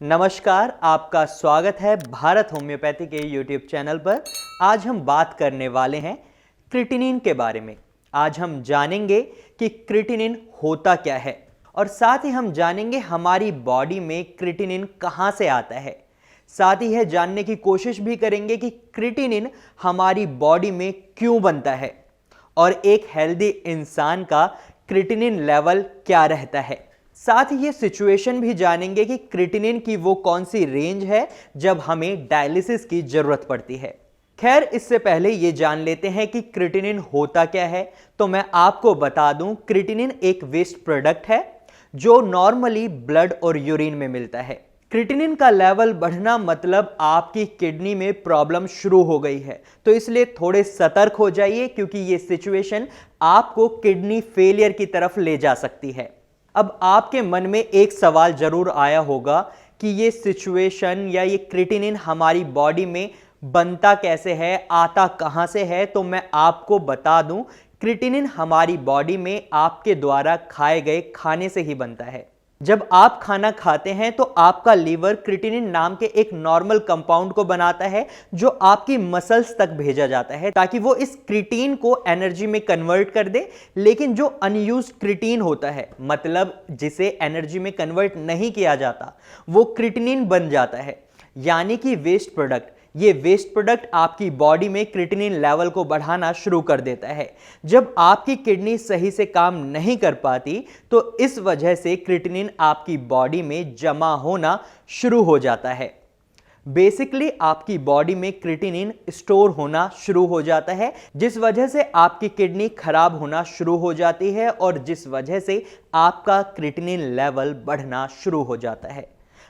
नमस्कार, आपका स्वागत है भारत होम्योपैथी के यूट्यूब चैनल पर। आज हम बात करने वाले हैं क्रिएटिनिन के बारे में। आज हम जानेंगे कि क्रिएटिनिन होता क्या है और साथ ही हम जानेंगे हमारी बॉडी में क्रिएटिनिन कहाँ से आता है। साथ ही यह जानने की कोशिश भी करेंगे कि क्रिएटिनिन हमारी बॉडी में क्यों बनता है और एक हेल्दी इंसान का क्रिएटिनिन लेवल क्या रहता है। साथ ही ये सिचुएशन भी जानेंगे कि क्रिएटिनिन की वो कौन सी रेंज है जब हमें डायलिसिस की जरूरत पड़ती है। खैर, इससे पहले ये जान लेते हैं कि क्रिएटिनिन होता क्या है। तो मैं आपको बता दूं, क्रिएटिनिन एक वेस्ट प्रोडक्ट है जो नॉर्मली ब्लड और यूरिन में मिलता है। क्रिएटिनिन का लेवल बढ़ना मतलब आपकी किडनी में प्रॉब्लम शुरू हो गई है, तो इसलिए थोड़े सतर्क हो जाइए क्योंकि ये सिचुएशन आपको किडनी फेलियर की तरफ ले जा सकती है। अब आपके मन में एक सवाल जरूर आया होगा कि ये सिचुएशन या ये क्रिएटिनिन हमारी बॉडी में बनता कैसे है, आता कहां से है। तो मैं आपको बता दूं, क्रिएटिनिन हमारी बॉडी में आपके द्वारा खाए गए खाने से ही बनता है। जब आप खाना खाते हैं तो आपका लीवर क्रिएटिनिन नाम के एक नॉर्मल कंपाउंड को बनाता है जो आपकी मसल्स तक भेजा जाता है ताकि वो इस क्रिएटिन को एनर्जी में कन्वर्ट कर दे। लेकिन जो अनयूज्ड क्रिएटिन होता है, मतलब जिसे एनर्जी में कन्वर्ट नहीं किया जाता, वो क्रिएटिनिन बन जाता है, यानी कि वेस्ट प्रोडक्ट। ये वेस्ट प्रोडक्ट आपकी बॉडी में क्रिएटिनिन लेवल को बढ़ाना शुरू कर देता है। जब आपकी किडनी सही से काम नहीं कर पाती तो इस वजह से क्रिएटिनिन आपकी बॉडी में जमा होना शुरू हो जाता है। बेसिकली आपकी बॉडी में क्रिएटिनिन स्टोर होना शुरू हो जाता है, जिस वजह से आपकी किडनी खराब होना शुरू हो जाती है और जिस वजह से आपका क्रिएटिनिन लेवल बढ़ना शुरू हो जाता है।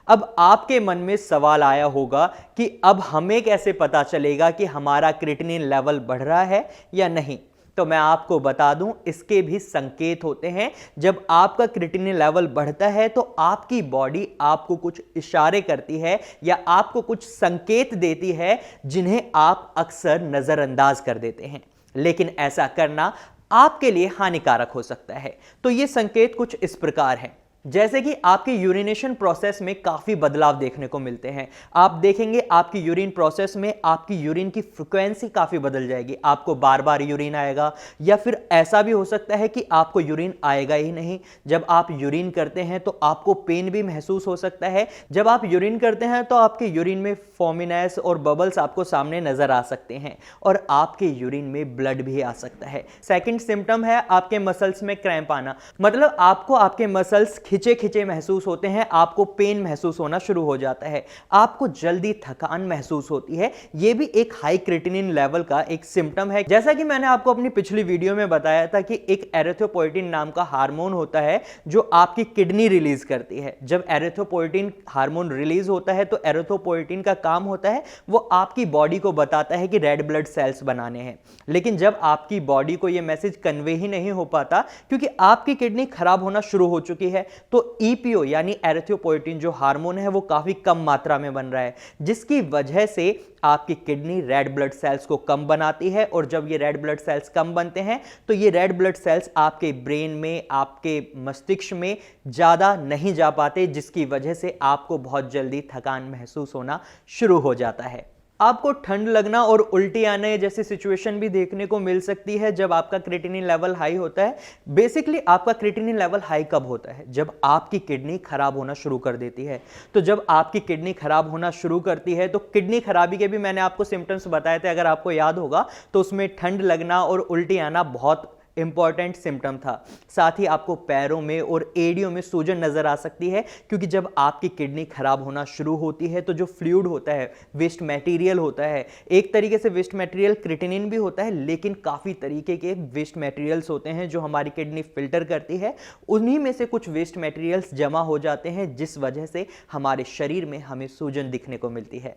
अब आपके मन में सवाल आया होगा कि अब हमें कैसे पता चलेगा कि हमारा क्रिएटिनिन लेवल बढ़ रहा है या नहीं। तो मैं आपको बता दूं, इसके भी संकेत होते हैं। जब आपका क्रिएटिनिन लेवल बढ़ता है तो आपकी बॉडी आपको कुछ इशारे करती है या आपको कुछ संकेत देती है जिन्हें आप अक्सर नजरअंदाज कर देते हैं, लेकिन ऐसा करना आपके लिए हानिकारक हो सकता है। तो ये संकेत कुछ इस प्रकार हैं, जैसे कि आपके यूरिनेशन प्रोसेस में काफी बदलाव देखने को मिलते हैं। आप देखेंगे आपकी यूरिन प्रोसेस में आपकी यूरिन की फ्रीक्वेंसी काफी बदल जाएगी। आपको बार बार यूरिन आएगा या फिर ऐसा भी हो सकता है कि आपको यूरिन आएगा ही नहीं। जब आप यूरिन करते हैं तो आपको पेन भी महसूस हो सकता है। जब आप यूरिन करते हैं तो आपके यूरिन में फॉमिनेस और बबल्स आपको सामने नजर आ सकते हैं और आपके यूरिन में ब्लड भी आ सकता है। सेकंड सिम्टम है आपके मसल्स में क्रैम्प आना, मतलब आपको आपके मसल्स खिंचे खिंचे महसूस होते हैं, आपको पेन महसूस होना शुरू हो जाता है, आपको जल्दी थकान महसूस होती है। यह भी एक हाई क्रिएटिनिन लेवल का एक सिम्टम है। जैसा कि मैंने आपको अपनी पिछली वीडियो में बताया था कि एक एरिथ्रोपोएटिन नाम का हार्मोन होता है जो आपकी किडनी रिलीज करती है। जब एरिथ्रोपोएटिन हार्मोन रिलीज होता है तो एरिथ्रोपोएटिन का काम होता है वो आपकी बॉडी को बताता है कि रेड ब्लड सेल्स बनाने हैं। लेकिन जब आपकी बॉडी को यह मैसेज कन्वे ही नहीं हो पाता क्योंकि आपकी किडनी खराब होना शुरू हो चुकी है, तो ईपीओ यानी एरिथ्रोपोएटिन जो हार्मोन है वो काफी कम मात्रा में बन रहा है, जिसकी वजह से आपकी किडनी रेड ब्लड सेल्स को कम बनाती है। और जब ये रेड ब्लड सेल्स कम बनते हैं तो ये रेड ब्लड सेल्स आपके ब्रेन में, आपके मस्तिष्क में ज्यादा नहीं जा पाते, जिसकी वजह से आपको बहुत जल्दी थकान महसूस होना शुरू हो जाता है। आपको ठंड लगना और उल्टी आने जैसी सिचुएशन भी देखने को मिल सकती है जब आपका क्रिएटिनिन लेवल हाई होता है। बेसिकली आपका क्रिएटिनिन लेवल हाई कब होता है? जब आपकी किडनी खराब होना शुरू कर देती है। तो जब आपकी किडनी खराब होना शुरू करती है तो किडनी खराबी के भी मैंने आपको सिम्टम्स बताए थे, अगर आपको याद होगा तो उसमें ठंड लगना और उल्टी आना बहुत इंपॉर्टेंट सिम्टम था। साथ ही आपको पैरों में और एड़ियों में सूजन नजर आ सकती है क्योंकि जब आपकी किडनी खराब होना शुरू होती है तो जो फ्लूइड होता है, वेस्ट मटेरियल होता है, एक तरीके से वेस्ट मटेरियल क्रिएटिनिन भी होता है, लेकिन काफी तरीके के वेस्ट मटेरियल्स होते हैं जो हमारी किडनी फिल्टर करती है। उन्हीं में से कुछ वेस्ट मटेरियल्स जमा हो जाते हैं जिस वजह से हमारे शरीर में हमें सूजन दिखने को मिलती है।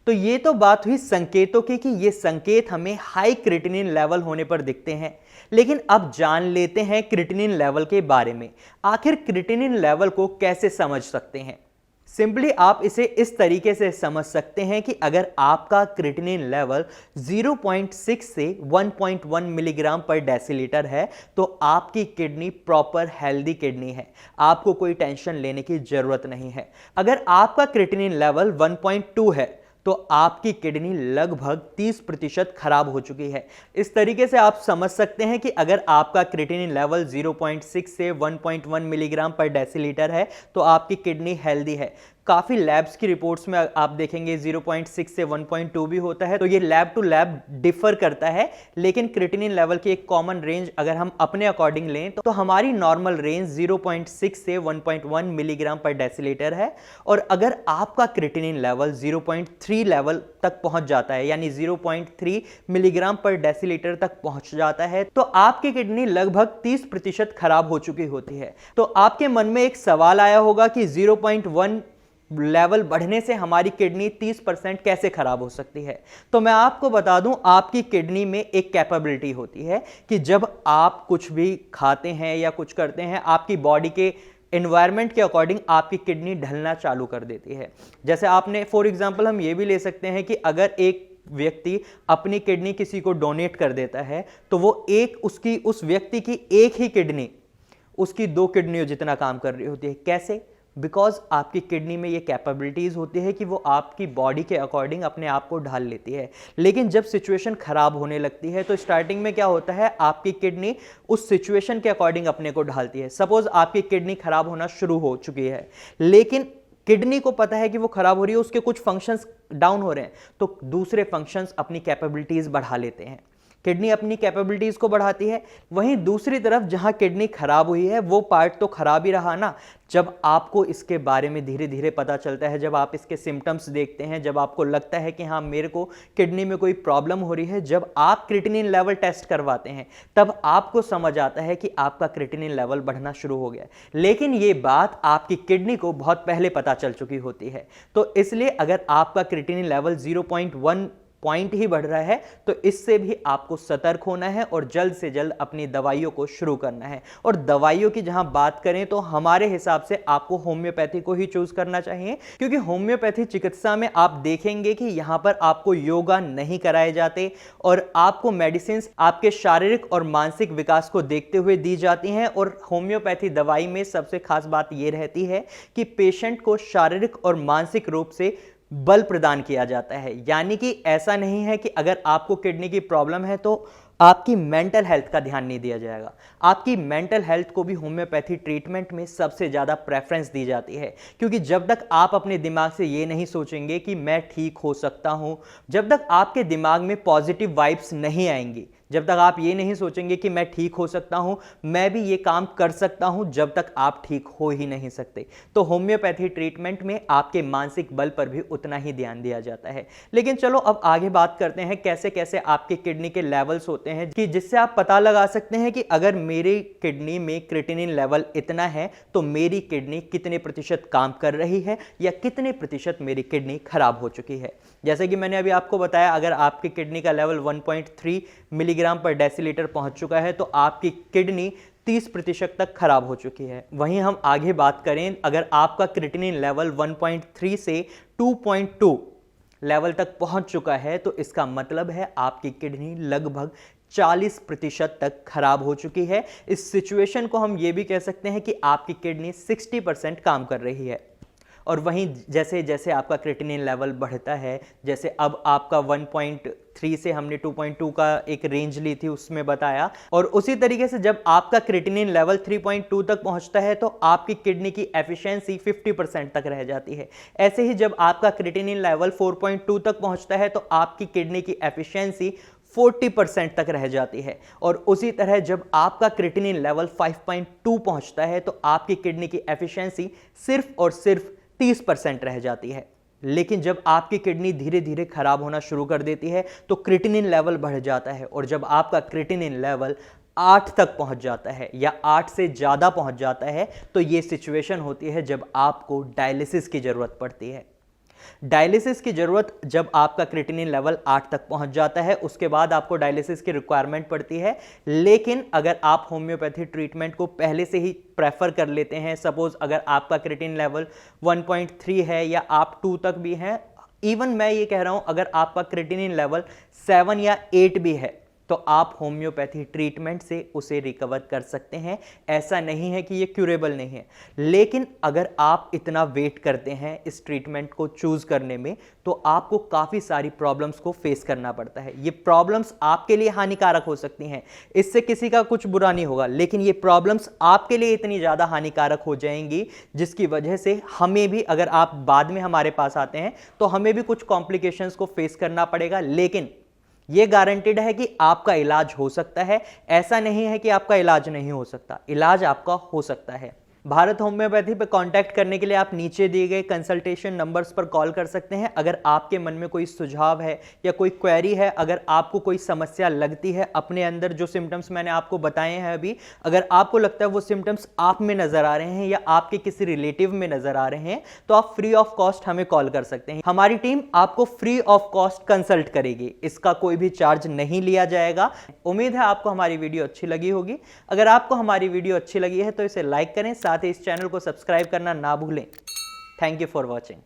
तो ये तो बात हुई संकेतों की कि ये संकेत हमें हाई क्रिएटिनिन लेवल होने पर दिखते हैं। लेकिन अब जान लेते हैं क्रिएटिनिन लेवल के बारे में। आखिर क्रिएटिनिन लेवल को कैसे समझ सकते हैं? सिंपली आप इसे इस तरीके से समझ सकते हैं कि अगर आपका क्रिएटिनिन लेवल 0.6 से 1.1 मिलीग्राम पर डेसीलीटर है तो आपकी किडनी प्रॉपर हेल्दी किडनी है, आपको कोई टेंशन लेने की जरूरत नहीं है। अगर आपका क्रिएटिनिन लेवल 1.2 है तो आपकी किडनी लगभग 30% खराब हो चुकी है। इस तरीके से आप समझ सकते हैं कि अगर आपका क्रिएटिनिन लेवल 0.6 से 1.1 मिलीग्राम पर डेसीलीटर है तो आपकी किडनी हेल्दी है। काफ़ी लैब्स की रिपोर्ट्स में आप देखेंगे 0.6 से 1.2 भी होता है, तो ये लैब टू लैब डिफर करता है, लेकिन क्रिएटिनिन लेवल की एक कॉमन रेंज अगर हम अपने अकॉर्डिंग लें तो हमारी नॉर्मल रेंज 0.6 से 1.1 मिलीग्राम पर डेसीलीटर है। और अगर आपका क्रिएटिनिन लेवल 0.3 लेवल तक पहुंच जाता है, यानी 0.3 मिलीग्राम पर डेसीलीटर तक पहुंच जाता है, तो आपकी किडनी लगभग 30% खराब हो चुकी होती है। तो आपके मन में एक सवाल आया होगा कि 0.1 लेवल बढ़ने से हमारी किडनी 30% कैसे खराब हो सकती है। तो मैं आपको बता दूं, आपकी किडनी में एक कैपेबिलिटी होती है कि जब आप कुछ भी खाते हैं या कुछ करते हैं, आपकी बॉडी के एनवायरनमेंट के अकॉर्डिंग आपकी किडनी ढलना चालू कर देती है। जैसे आपने फॉर एग्जांपल हम ये भी ले सकते हैं कि अगर एक व्यक्ति अपनी किडनी किसी को डोनेट कर देता है तो वो उस व्यक्ति की एक ही किडनी उसकी 2 किडनियों जितना काम कर रही होती है। कैसे? बिकॉज आपकी किडनी में ये कैपेबिलिटीज होती है कि वो आपकी बॉडी के अकॉर्डिंग अपने आप को ढाल लेती है। लेकिन जब सिचुएशन खराब होने लगती है तो स्टार्टिंग में क्या होता है, आपकी किडनी उस सिचुएशन के अकॉर्डिंग अपने को ढालती है। सपोज आपकी किडनी खराब होना शुरू हो चुकी है, लेकिन किडनी को पता है कि वो खराब हो रही है, उसके कुछ फंक्शंस डाउन हो रहे हैं, तो दूसरे फंक्शंस अपनी कैपेबिलिटीज बढ़ा लेते हैं। किडनी अपनी कैपेबिलिटीज को बढ़ाती है। वहीं दूसरी तरफ जहां किडनी खराब हुई है वो पार्ट तो खराब ही रहा ना। जब आपको इसके बारे में धीरे धीरे पता चलता है, जब आप इसके सिम्टम्स देखते हैं, जब आपको लगता है कि हाँ मेरे को किडनी में कोई प्रॉब्लम हो रही है, जब आप क्रिएटिनिन लेवल टेस्ट करवाते हैं तब आपको समझ आता है कि आपका क्रिएटिनिन लेवल बढ़ना शुरू हो गया है। लेकिन ये बात आपकी किडनी को बहुत पहले पता चल चुकी होती है। तो इसलिए अगर आपका क्रिएटिनिन लेवल 0.1 पॉइंट ही बढ़ रहा है तो इससे भी आपको सतर्क होना है और जल्द से जल्द अपनी दवाइयों को शुरू करना है। और दवाइयों की जहां बात करें तो हमारे हिसाब से आपको होम्योपैथी को ही चूज करना चाहिए, क्योंकि होम्योपैथी चिकित्सा में आप देखेंगे कि यहां पर आपको योगा नहीं कराए जाते और आपको मेडिसिन आपके शारीरिक और मानसिक विकास को देखते हुए दी जाती हैं। और होम्योपैथी दवाई में सबसे खास बात यह रहती है कि पेशेंट को शारीरिक और मानसिक रूप से बल प्रदान किया जाता है। यानी कि ऐसा नहीं है कि अगर आपको किडनी की प्रॉब्लम है तो आपकी मेंटल हेल्थ का ध्यान नहीं दिया जाएगा। आपकी मेंटल हेल्थ को भी होम्योपैथी ट्रीटमेंट में सबसे ज़्यादा प्रेफरेंस दी जाती है, क्योंकि जब तक आप अपने दिमाग से ये नहीं सोचेंगे कि मैं ठीक हो सकता हूँ, जब तक आपके दिमाग में पॉजिटिव वाइब्स नहीं आएंगी, जब तक आप ये नहीं सोचेंगे कि मैं ठीक हो सकता हूं, मैं भी ये काम कर सकता हूं, जब तक आप ठीक हो ही नहीं सकते। तो होम्योपैथी ट्रीटमेंट में आपके मानसिक बल पर भी उतना ही ध्यान दिया जाता है। लेकिन चलो अब आगे बात करते हैं कैसे कैसे आपके किडनी के लेवल्स होते हैं कि जिससे आप पता लगा सकते हैं कि अगर मेरी किडनी में क्रिएटिनिन लेवल इतना है तो मेरी किडनी कितने प्रतिशत काम कर रही है या कितने प्रतिशत मेरी किडनी खराब हो चुकी है। जैसे कि मैंने अभी आपको बताया, अगर आपकी किडनी का लेवल 1.3 मिलीग्राम पर डेसीलीटर पहुंच चुका है तो आपकी किडनी 30% तक खराब हो चुकी है। वहीं हम आगे बात करें, अगर आपका क्रिएटिनिन लेवल 1.3 से 2.2 लेवल तक पहुंच चुका है तो इसका मतलब है आपकी किडनी लगभग 40% तक खराब हो चुकी है। इस सिचुएशन को हम ये भी कह सकते हैं कि आपकी किडनी 60% काम कर रही है। और वहीं जैसे जैसे आपका क्रिएटिनिन लेवल बढ़ता है, जैसे अब आपका 1.3 से हमने 2.2 का एक रेंज ली थी उसमें बताया, और उसी तरीके से जब आपका क्रिएटिनिन लेवल 3.2 तक पहुंचता है तो आपकी किडनी की एफिशिएंसी 50% तक रह जाती है। ऐसे ही जब आपका क्रिएटिनिन लेवल 4.2 तक पहुंचता है तो आपकी किडनी की एफिशिएंसी 40% तक रह जाती है। और उसी तरह जब आपका क्रिएटिनिन लेवल 5.2 पहुंचता है तो आपकी किडनी की एफिशिएंसी सिर्फ और सिर्फ 30% रह जाती है। लेकिन जब आपकी किडनी धीरे धीरे खराब होना शुरू कर देती है तो क्रिएटिनिन लेवल बढ़ जाता है, और जब आपका क्रिएटिनिन लेवल 8 तक पहुंच जाता है या 8 से ज़्यादा पहुंच जाता है तो ये सिचुएशन होती है जब आपको डायलिसिस की ज़रूरत पड़ती है। डायलिसिस की ज़रूरत जब आपका क्रिएटिनिन लेवल 8 तक पहुंच जाता है, उसके बाद आपको डायलिसिस की रिक्वायरमेंट पड़ती है। लेकिन अगर आप होम्योपैथी ट्रीटमेंट को पहले से ही प्रेफर कर लेते हैं, सपोज अगर आपका क्रिएटिनिन लेवल 1.3 है या आप 2 तक भी हैं, इवन मैं ये कह रहा हूं अगर आपका क्रिएटिनिन लेवल 7 या 8 भी है, तो आप होम्योपैथी ट्रीटमेंट से उसे रिकवर कर सकते हैं। ऐसा नहीं है कि ये क्यूरेबल नहीं है, लेकिन अगर आप इतना वेट करते हैं इस ट्रीटमेंट को चूज करने में, तो आपको काफ़ी सारी प्रॉब्लम्स को फेस करना पड़ता है। ये प्रॉब्लम्स आपके लिए हानिकारक हो सकती हैं, इससे किसी का कुछ बुरा नहीं होगा, लेकिन ये प्रॉब्लम्स आपके लिए इतनी ज़्यादा हानिकारक हो जाएंगी जिसकी वजह से हमें भी, अगर आप बाद में हमारे पास आते हैं तो हमें भी कुछ कॉम्प्लिकेशंस को फेस करना पड़ेगा। लेकिन ये गारंटेड है कि आपका इलाज हो सकता है। ऐसा नहीं है कि आपका इलाज नहीं हो सकता, इलाज आपका हो सकता है। भारत होम्योपैथी पे कांटेक्ट करने के लिए आप नीचे दिए गए कंसल्टेशन नंबर्स पर कॉल कर सकते हैं। अगर आपके मन में कोई सुझाव है या कोई क्वेरी है, अगर आपको कोई समस्या लगती है अपने अंदर, जो सिम्टम्स मैंने आपको बताए हैं अभी, अगर आपको लगता है वो सिम्टम्स आप में नजर आ रहे हैं या आपके किसी रिलेटिव में नजर आ रहे हैं, तो आप फ्री ऑफ कॉस्ट हमें कॉल कर सकते हैं। हमारी टीम आपको फ्री ऑफ कॉस्ट कंसल्ट करेगी, इसका कोई भी चार्ज नहीं लिया जाएगा। उम्मीद है आपको हमारी वीडियो अच्छी लगी होगी। अगर आपको हमारी वीडियो अच्छी लगी है तो इसे लाइक करें, साथ ही इस चैनल को सब्सक्राइब करना ना भूलें। Thank you for watching.